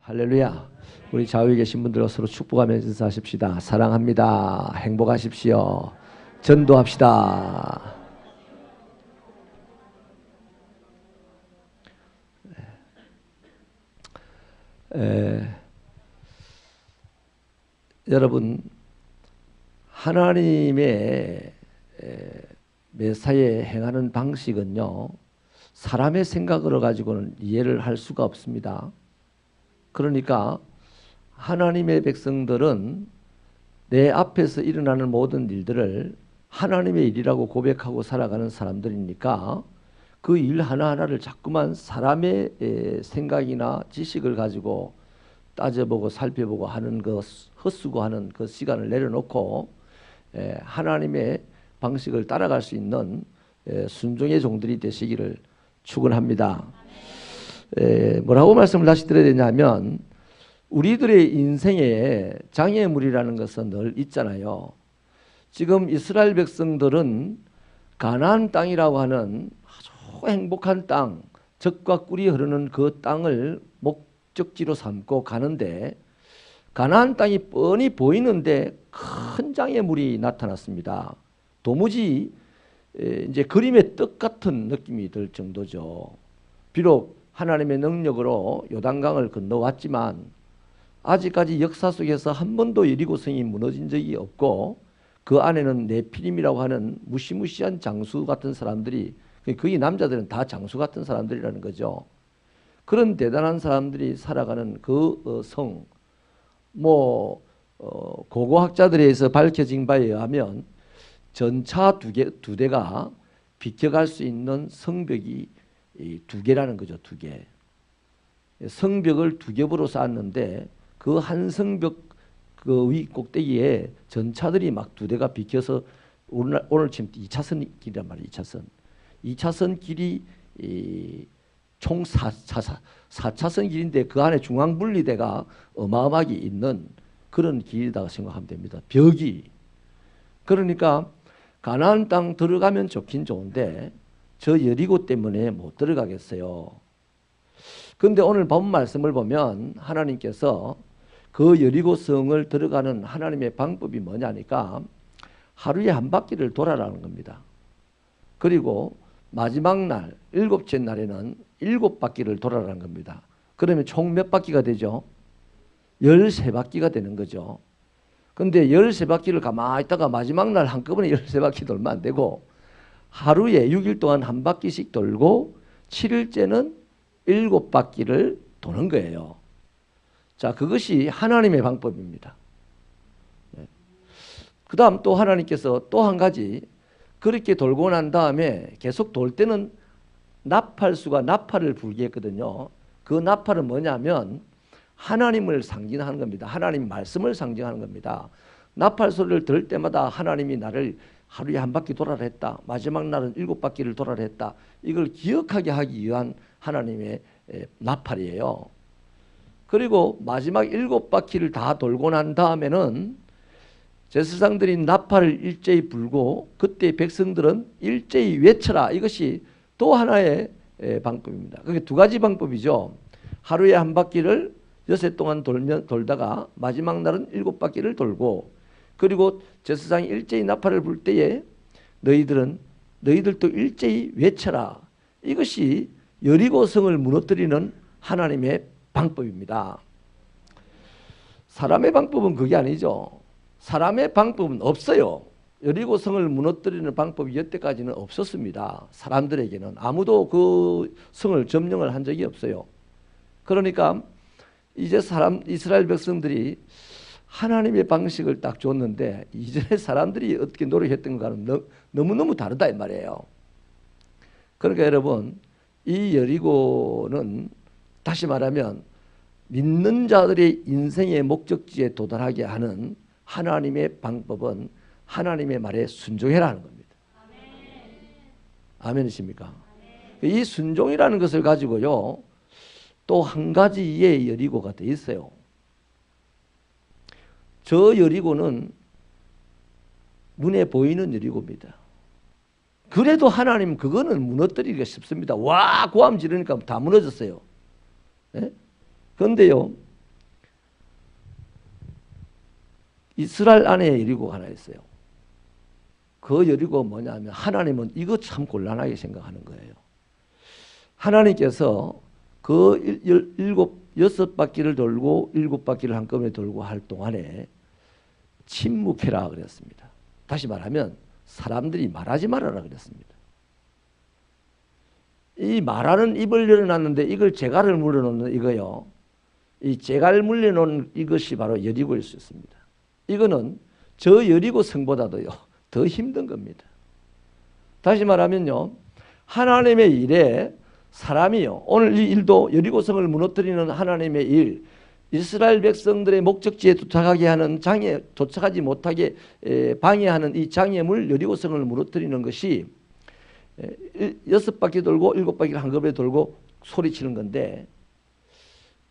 할렐루야. 우리 좌우에 계신 분들 서로 축복하면서 인사하십시다. 사랑합니다. 행복하십시오. 전도합시다. 여러분, 하나님의 메사에 행하는 방식은요, 사람의 생각으로 가지고는 이해를 할 수가 없습니다. 그러니까 하나님의 백성들은 내 앞에서 일어나는 모든 일들을 하나님의 일이라고 고백하고 살아가는 사람들이니까 그 일 하나하나를 자꾸만 사람의 생각이나 지식을 가지고 따져보고 살펴보고 하는 그 헛수고하는 그 시간을 내려놓고 하나님의 방식을 따라갈 수 있는 순종의 종들이 되시기를 축원합니다. 뭐라고 말씀을 다시 드려야 되냐면, 우리들의 인생에 장애물이라는 것은 늘 있잖아요. 지금 이스라엘 백성들은 가나안 땅이라고 하는 아주 행복한 땅, 젖과 꿀이 흐르는 그 땅을 목적지로 삼고 가는데, 가나안 땅이 뻔히 보이는데 큰 장애물이 나타났습니다. 도무지 이제 그림의 떡 같은 느낌이 들 정도죠. 비록 하나님의 능력으로 요단강을 건너왔지만 아직까지 역사 속에서 한 번도 여리고성이 무너진 적이 없고, 그 안에는 네피림이라고 하는 무시무시한 장수 같은 사람들이, 거기 남자들은 다 장수 같은 사람들이라는 거죠. 그런 대단한 사람들이 살아가는 그 성, 고고학자들에 의해서 밝혀진 바에 의하면 전차 두 대가 비켜갈 수 있는 성벽이 두 개라는 거죠. 두 개. 성벽을 두 겹으로 쌓았는데 그 한 성벽 그 위 꼭대기에 전차들이 막 두 대가 비켜서, 오늘 지금 2차선 길이란 말이에요. 2차선 길이 총 4차선 길인데 그 안에 중앙분리대가 어마어마하게 있는 그런 길이라고 생각하면 됩니다. 벽이. 그러니까 가나안 땅 들어가면 좋긴 좋은데 저 여리고 때문에 못 들어가겠어요. 그런데 오늘 본 말씀을 보면 하나님께서 그 여리고 성을 들어가는 하나님의 방법이 뭐냐니까, 하루에 한 바퀴를 돌아라는 겁니다. 그리고 마지막 날, 일곱째 날에는 7바퀴를 돌아라는 겁니다. 그러면 총 몇 바퀴가 되죠? 13바퀴가 되는 거죠. 근데 13바퀴를 가만히 있다가 마지막 날 한꺼번에 13바퀴 돌면 안 되고, 하루에 6일 동안 한 바퀴씩 돌고 7일째는 7바퀴를 도는 거예요. 자, 그것이 하나님의 방법입니다. 그 다음 또 하나님께서 또 한 가지, 그렇게 돌고 난 다음에 계속 돌 때는 나팔수가 나팔을 불게 했거든요. 그 나팔은 뭐냐면 하나님을 상징하는 겁니다. 하나님 말씀을 상징하는 겁니다. 나팔 소리를 들을 때마다 하나님이 나를 하루에 한 바퀴 돌아라 했다, 마지막 날은 7바퀴를 돌아라 했다, 이걸 기억하게 하기 위한 하나님의 나팔이에요. 그리고 마지막 7바퀴를 다 돌고 난 다음에는 제사장들이 나팔을 일제히 불고 그때 백성들은 일제히 외쳐라, 이것이 또 하나의 방법입니다. 그게 두 가지 방법이죠. 하루에 한 바퀴를 여섯 동안 돌다가 마지막 날은 7바퀴를 돌고, 그리고 제사장이 일제히 나팔을 불 때에 너희들도 일제히 외쳐라, 이것이 여리고성을 무너뜨리는 하나님의 방법입니다. 사람의 방법은 그게 아니죠. 사람의 방법은 없어요. 여리고성을 무너뜨리는 방법이 여태까지는 없었습니다. 사람들에게는 아무도 그 성을 점령을 한 적이 없어요. 그러니까 이제 이스라엘 백성들이 하나님의 방식을 딱 줬는데, 이전에 사람들이 어떻게 노력했던 것과는 너무너무 다르다 이 말이에요. 그러니까 여러분, 이 여리고는 다시 말하면 믿는 자들의 인생의 목적지에 도달하게 하는 하나님의 방법은 하나님의 말에 순종해라는 겁니다. 아멘이십니까? 이 순종이라는 것을 가지고요, 또 한 가지의 여리고가 더 있어요. 저 여리고는 눈에 보이는 여리고입니다. 그래도 하나님 그거는 무너뜨리기가 쉽습니다. 와 고함 지르니까 다 무너졌어요. 그런데요, 이스라엘 안에 여리고가 하나 있어요. 그 여리고가 뭐냐면 하나님은 이거 참 곤란하게 생각하는 거예요. 하나님께서 그 여섯 바퀴를 돌고 일곱 바퀴를 한꺼번에 돌고 할 동안에 침묵해라 그랬습니다. 다시 말하면 사람들이 말하지 말아라 그랬습니다. 이 말하는 입을 열어놨는데 이걸 재갈을 물려놓는 이거요. 이 재갈 물려놓은 이것이 바로 여리고일 수 있습니다. 이거는 저 여리고 성보다도요 더 힘든 겁니다. 다시 말하면요, 하나님의 일에 사람이요, 오늘 이 일도 여리고성을 무너뜨리는 하나님의 일, 이스라엘 백성들의 목적지에 도착하게 하는 도착하지 못하게 방해하는 이 장애물 여리고성을 무너뜨리는 것이 여섯 바퀴 돌고 일곱 바퀴를 한꺼번에 돌고 소리치는 건데,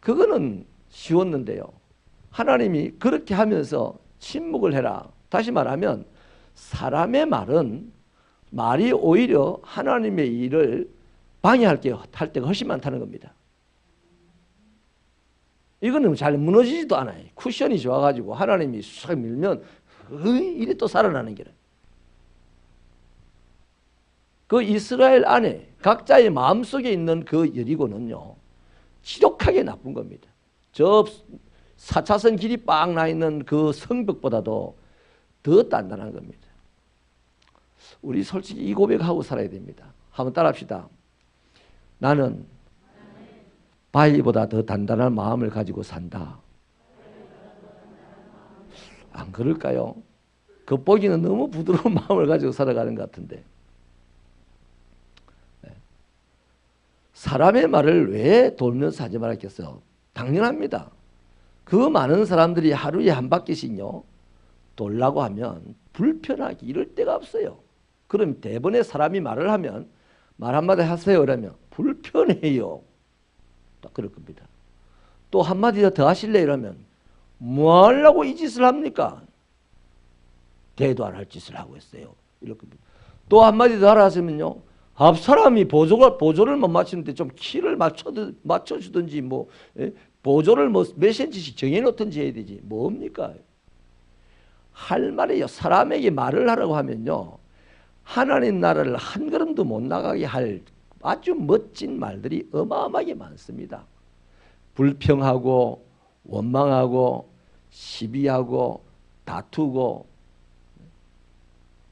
그거는 쉬웠는데요, 하나님이 그렇게 하면서 침묵을 해라. 다시 말하면 사람의 말이 오히려 하나님의 일을 방해할 때가 훨씬 많다는 겁니다. 이거는 잘 무너지지도 않아요. 쿠션이 좋아가지고 하나님이 싹 밀면 이래 또 살아나는 게라. 그 이스라엘 안에 각자의 마음속에 있는 그 여리고는요 지독하게 나쁜 겁니다. 저 4차선 길이 빡 나 있는 그 성벽보다도 더 단단한 겁니다. 우리 솔직히 이 고백하고 살아야 됩니다. 한번 따라합시다. 나는 바위보다 더 단단한 마음을 가지고 산다. 안 그럴까요? 겉보기는 너무 부드러운 마음을 가지고 살아가는 것 같은데. 사람의 말을 왜 돌면서 하지 말았겠어요? 당연합니다. 그 많은 사람들이 하루에 한 바퀴씩요 돌라고 하면 불편하게 이럴 데가 없어요. 그럼 대번에 사람이 말을 하면 말 한마디 하세요 그러면 불편해요. 딱 그럴 겁니다. 또 한마디 더 하실래 이러면 뭐 하려고 이 짓을 합니까? 대도 안 할 짓을 하고 있어요. 이럴 겁니다. 또 한마디 더 하라 하시면요, 앞 사람이 보조를 못 맞추는데 좀 키를 맞춰주든지 뭐 보조를 뭐 몇 센치씩 정해놓든지 해야 되지 뭡니까? 할 말이요. 사람에게 말을 하라고 하면요, 하나님 나라를 한 걸음도 못 나가게 할 아주 멋진 말들이 어마어마하게 많습니다. 불평하고 원망하고 시비하고 다투고.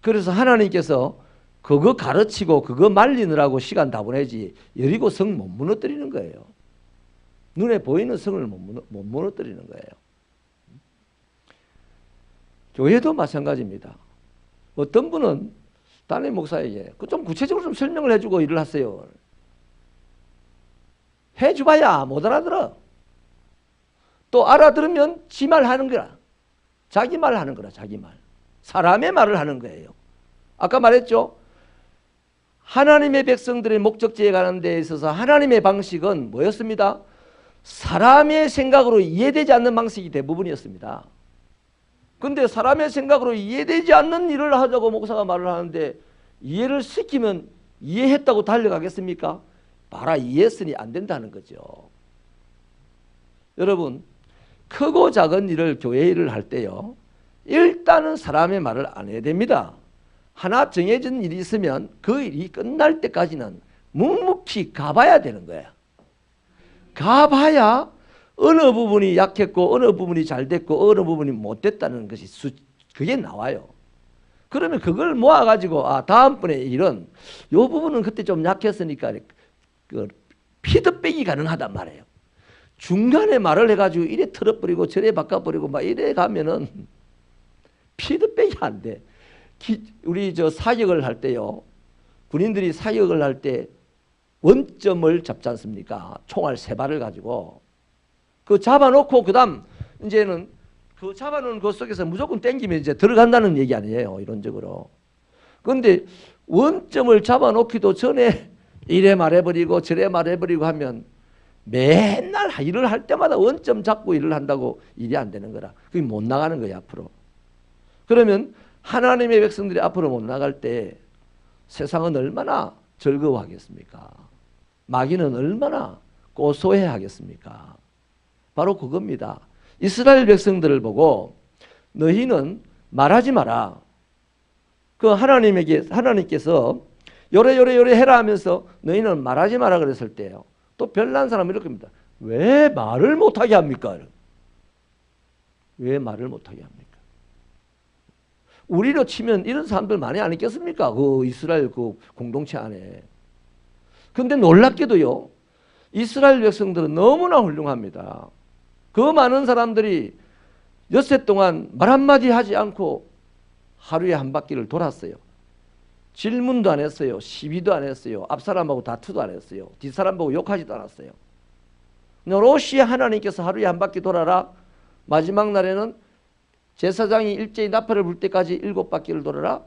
그래서 하나님께서 그거 가르치고 그거 말리느라고 시간 다 보내지 여리고 성 못 무너뜨리는 거예요. 눈에 보이는 성을 못 무너뜨리는 거예요. 교회도 마찬가지입니다. 어떤 분은 담임 목사에게 좀 구체적으로 좀 설명을 해주고 일을 하세요. 해줘봐야 못 알아들어. 또 알아들으면 지 말 하는 거라. 자기 말 하는 거라. 자기 말. 사람의 말을 하는 거예요. 아까 말했죠. 하나님의 백성들의 목적지에 가는 데 있어서 하나님의 방식은 뭐였습니다? 사람의 생각으로 이해되지 않는 방식이 대부분이었습니다. 근데 사람의 생각으로 이해되지 않는 일을 하자고 목사가 말을 하는데 이해를 시키면 이해했다고 달려가겠습니까? 봐라, 이해했으니 안 된다는 거죠. 여러분, 크고 작은 일을, 교회 일을 할 때요, 일단은 사람의 말을 안 해야 됩니다. 하나 정해진 일이 있으면 그 일이 끝날 때까지는 묵묵히 가봐야 되는 거야. 가봐야 어느 부분이 약했고 어느 부분이 잘 됐고 어느 부분이 못 됐다는 것이 그게 나와요. 그러면 그걸 모아가지고 다음번에 일은 이 부분은 그때 좀 약했으니까 그 피드백이 가능하단 말이에요. 중간에 말을 해가지고 이래 틀어버리고 저래 바꿔버리고 막 이래 가면은 피드백이 안 돼. 우리 사격을 할 때요, 군인들이 사격을 할 때 원점을 잡지 않습니까? 총알 3발을 가지고 그 잡아놓고 그다음 이제는 그 잡아놓은 그 속에서 무조건 땡기면 이제 들어간다는 얘기 아니에요, 이론적으로. 그런데 원점을 잡아놓기도 전에 이래 말해버리고 저래 말해버리고 하면 맨날 일을 할 때마다 원점 잡고 일을 한다고 일이 안 되는 거라. 그게 못 나가는 거예요, 앞으로. 그러면 하나님의 백성들이 앞으로 못 나갈 때 세상은 얼마나 즐거워하겠습니까? 마귀는 얼마나 고소해 하겠습니까? 바로 그겁니다. 이스라엘 백성들을 보고 너희는 말하지 마라. 그 하나님께서 요래 해라 하면서 너희는 말하지 마라 그랬을 때요. 또 별난 사람은 이렇게 합니다. 왜 말을 못하게 합니까? 왜 말을 못하게 합니까? 우리로 치면 이런 사람들 많이 안 있겠습니까? 그 이스라엘 그 공동체 안에. 근데 놀랍게도요, 이스라엘 백성들은 너무나 훌륭합니다. 그 많은 사람들이 엿새 동안 말 한마디 하지 않고 하루에 한 바퀴를 돌았어요. 질문도 안 했어요. 시비도 안 했어요. 앞사람하고 다투도 안 했어요. 뒷사람 보고 욕하지도 않았어요. 오롯이 하나님께서 하루에 한 바퀴 돌아라. 마지막 날에는 제사장이 일제히 나팔을 불 때까지 7바퀴를 돌아라.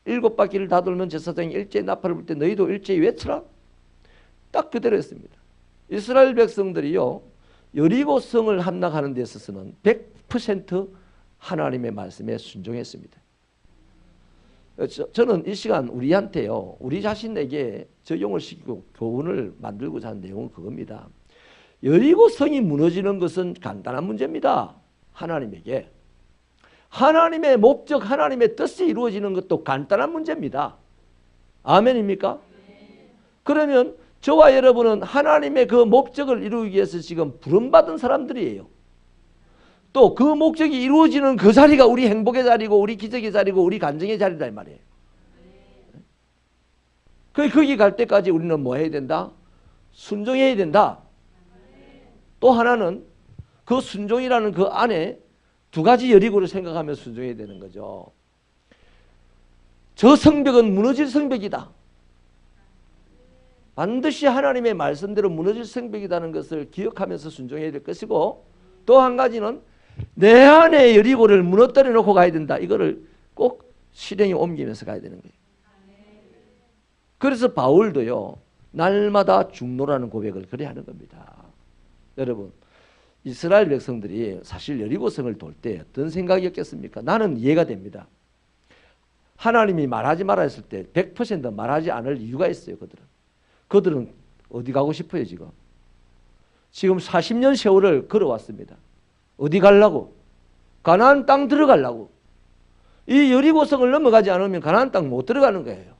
7바퀴를 다 돌면 제사장이 일제히 나팔을 불 때 너희도 일제히 외쳐라. 딱 그대로 했습니다. 이스라엘 백성들이요, 여리고 성을 함락하는 데 있어서는 100% 하나님의 말씀에 순종했습니다. 저는 이 시간 우리한테요, 우리 자신에게 적용을 시키고 교훈을 만들고자 하는 내용은 그겁니다. 여리고 성이 무너지는 것은 간단한 문제입니다. 하나님에게. 하나님의 목적, 하나님의 뜻이 이루어지는 것도 간단한 문제입니다. 아멘입니까? 그러면 저와 여러분은 하나님의 그 목적을 이루기 위해서 지금 부름받은 사람들이에요. 또 그 목적이 이루어지는 그 자리가 우리 행복의 자리고 우리 기적의 자리고 우리 간증의 자리다 이 말이에요. 거기 갈 때까지 우리는 뭐 해야 된다? 순종해야 된다. 또 하나는 그 순종이라는 그 안에 두 가지 여리고를 생각하며 순종해야 되는 거죠. 저 성벽은 무너질 성벽이다. 반드시 하나님의 말씀대로 무너질 성벽이라는 것을 기억하면서 순종해야 될 것이고, 또 한 가지는 내 안에 여리고를 무너뜨려 놓고 가야 된다. 이거를 꼭 실행에 옮기면서 가야 되는 거예요. 그래서 바울도요, 날마다 죽노라는 고백을 그래 하는 겁니다. 여러분, 이스라엘 백성들이 사실 여리고성을 돌 때 어떤 생각이었겠습니까? 나는 이해가 됩니다. 하나님이 말하지 마라 했을 때 100% 말하지 않을 이유가 있어요. 그들은 어디 가고 싶어요? 지금 40년 세월을 걸어왔습니다. 어디 가려고? 가나안 땅 들어가려고. 이 여리고성을 넘어가지 않으면 가나안 땅 못 들어가는 거예요.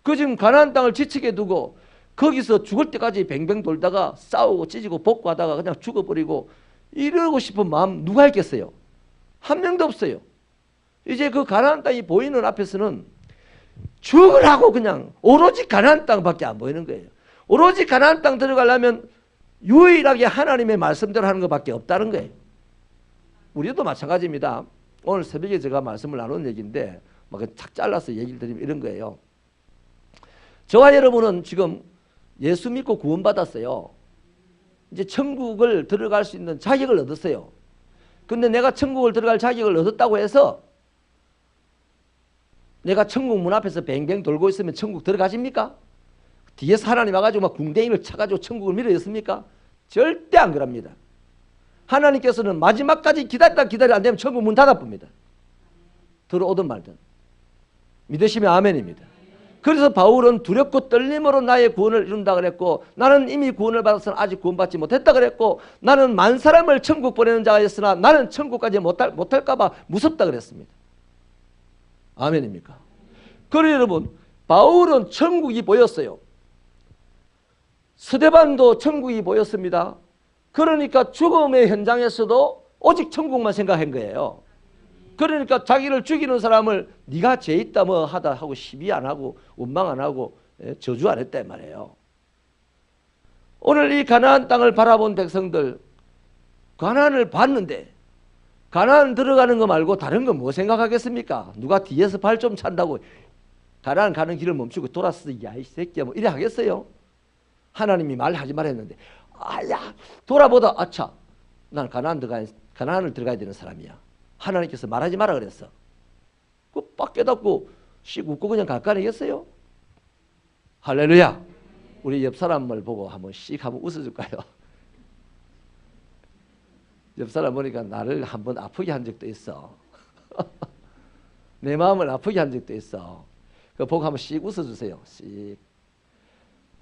지금 가나안 땅을 지치게 두고 거기서 죽을 때까지 뱅뱅 돌다가 싸우고 찢고 복구하다가 그냥 죽어버리고 이러고 싶은 마음 누가 있겠어요? 한 명도 없어요. 이제 그 가나안 땅이 보이는 앞에서는 죽으라고 그냥 오로지 가나안 땅밖에 안 보이는 거예요. 오로지 가나안 땅 들어가려면 유일하게 하나님의 말씀대로 하는 것밖에 없다는 거예요. 우리도 마찬가지입니다. 오늘 새벽에 제가 말씀을 나눈 얘기인데 막 착 잘라서 얘기를 드리면 이런 거예요. 저와 여러분은 지금 예수 믿고 구원받았어요. 이제 천국을 들어갈 수 있는 자격을 얻었어요. 근데 내가 천국을 들어갈 자격을 얻었다고 해서 내가 천국 문 앞에서 뱅뱅 돌고 있으면 천국 들어가십니까? 뒤에서 하나님 와가지고 막 궁뎅이를 쳐가지고 천국을 밀어줬습니까? 절대 안 그럽니다. 하나님께서는 마지막까지 기다려 안 되면 천국 문 닫아봅니다. 들어오든 말든. 믿으시면 아멘입니다. 그래서 바울은 두렵고 떨림으로 나의 구원을 이룬다 그랬고, 나는 이미 구원을 받았으나 아직 구원받지 못했다 그랬고, 나는 만 사람을 천국 보내는 자였으나 나는 천국까지 못할까 봐 무섭다 그랬습니다. 아멘입니까? 그래서 여러분, 바울은 천국이 보였어요. 스데반도 천국이 보였습니다. 그러니까 죽음의 현장에서도 오직 천국만 생각한 거예요. 그러니까 자기를 죽이는 사람을 네가 죄 있다 뭐 하다 하고 시비 안 하고 원망 안 하고 저주 안 했단 말이에요. 오늘 이 가나안 땅을 바라본 백성들, 가나안을 봤는데 가나안 들어가는 거 말고 다른 거 뭐 생각하겠습니까? 누가 뒤에서 발 좀 찬다고 가나안 가는 길을 멈추고 돌아서 야 이 새끼야 뭐 이래 하겠어요? 하나님이 말하지 말라 했는데 아야 돌아보다 아차 난 가나안을 들어가야 되는 사람이야. 하나님께서 말하지 마라 그랬어. 빡 깨닫고 씩 웃고 그냥 갈까내겠어요? 할렐루야. 우리 옆 사람을 보고 한번 씩 한번 웃어줄까요? 옆 사람 보니까 나를 한번 아프게 한 적도 있어. 내 마음을 아프게 한 적도 있어. 그 보고 한번 씩 웃어주세요. 씩.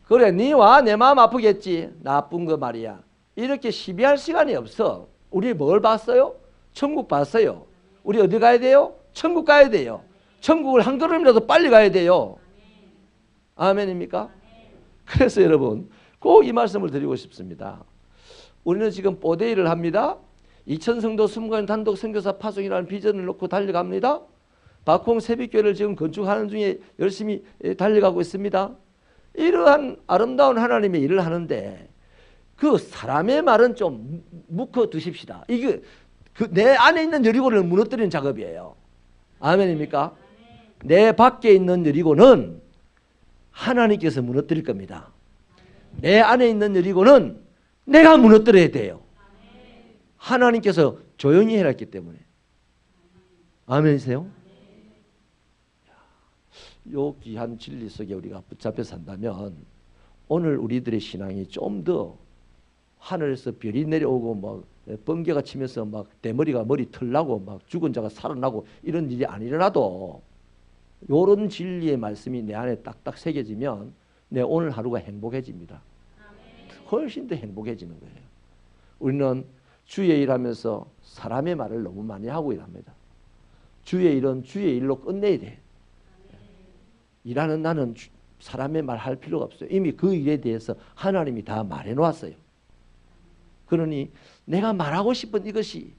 그래, 니와 내 마음 아프겠지. 나쁜 거 말이야. 이렇게 시비할 시간이 없어. 우리 뭘 봤어요? 천국 봤어요. 우리 어디 가야 돼요? 천국 가야 돼요. 천국을 한 걸음이라도 빨리 가야 돼요. 아멘입니까? 그래서 여러분 꼭 이 말씀을 드리고 싶습니다. 우리는 지금 뽀데이를 합니다. 2000성도 20가지 단독 선교사 파송이라는 비전을 놓고 달려갑니다. 박홍 새벽교회를 지금 건축하는 중에 열심히 달려가고 있습니다. 이러한 아름다운 하나님의 일을 하는데 그 사람의 말은 좀 묵혀 두십시다. 이게 내 안에 있는 여리고를 무너뜨리는 작업이에요. 아멘입니까? 내 밖에 있는 여리고는 하나님께서 무너뜨릴 겁니다. 내 안에 있는 여리고는 내가 무너뜨려야 돼요. 하나님께서 조용히 해놨기 때문에. 아멘이세요? 요 귀한 진리 속에 우리가 붙잡혀 산다면 오늘 우리들의 신앙이 좀 더 하늘에서 별이 내려오고 막 번개가 치면서 막 대머리가 머리 털나고 막 죽은 자가 살아나고 이런 일이 안 일어나도 요런 진리의 말씀이 내 안에 딱딱 새겨지면 내 오늘 하루가 행복해집니다. 훨씬 더 행복해지는 거예요. 우리는 주의 일하면서 사람의 말을 너무 많이 하고 일합니다. 주의 일은 주의 일로 끝내야 돼. 일하는 나는 사람의 말 할 필요가 없어요. 이미 그 일에 대해서 하나님이 다 말해 놓았어요. 그러니 내가 말하고 싶은 이것이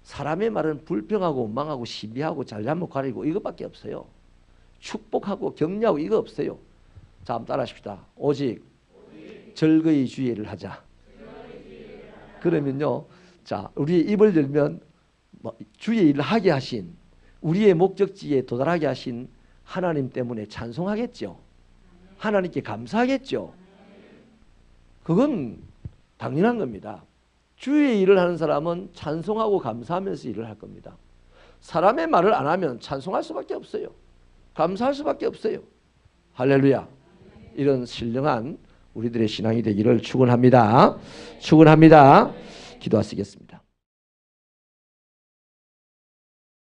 사람의 말은 불평하고 원망하고 시비하고 잘잘못 가리고 이것밖에 없어요. 축복하고 격려하고 이거 없어요. 자, 한번 따라 하십시다. 오직 절거의 주의 일을 하자. 그러면요, 자, 우리의 입을 열면 주의 일을 하게 하신, 우리의 목적지에 도달하게 하신 하나님 때문에 찬송하겠죠. 하나님께 감사하겠죠. 그건 당연한 겁니다. 주의 일을 하는 사람은 찬송하고 감사하면서 일을 할 겁니다. 사람의 말을 안 하면 찬송할 수밖에 없어요. 감사할 수밖에 없어요. 할렐루야. 이런 신령한 우리들의 신앙이 되기를 축원합니다. 축원합니다. 기도하시겠습니다.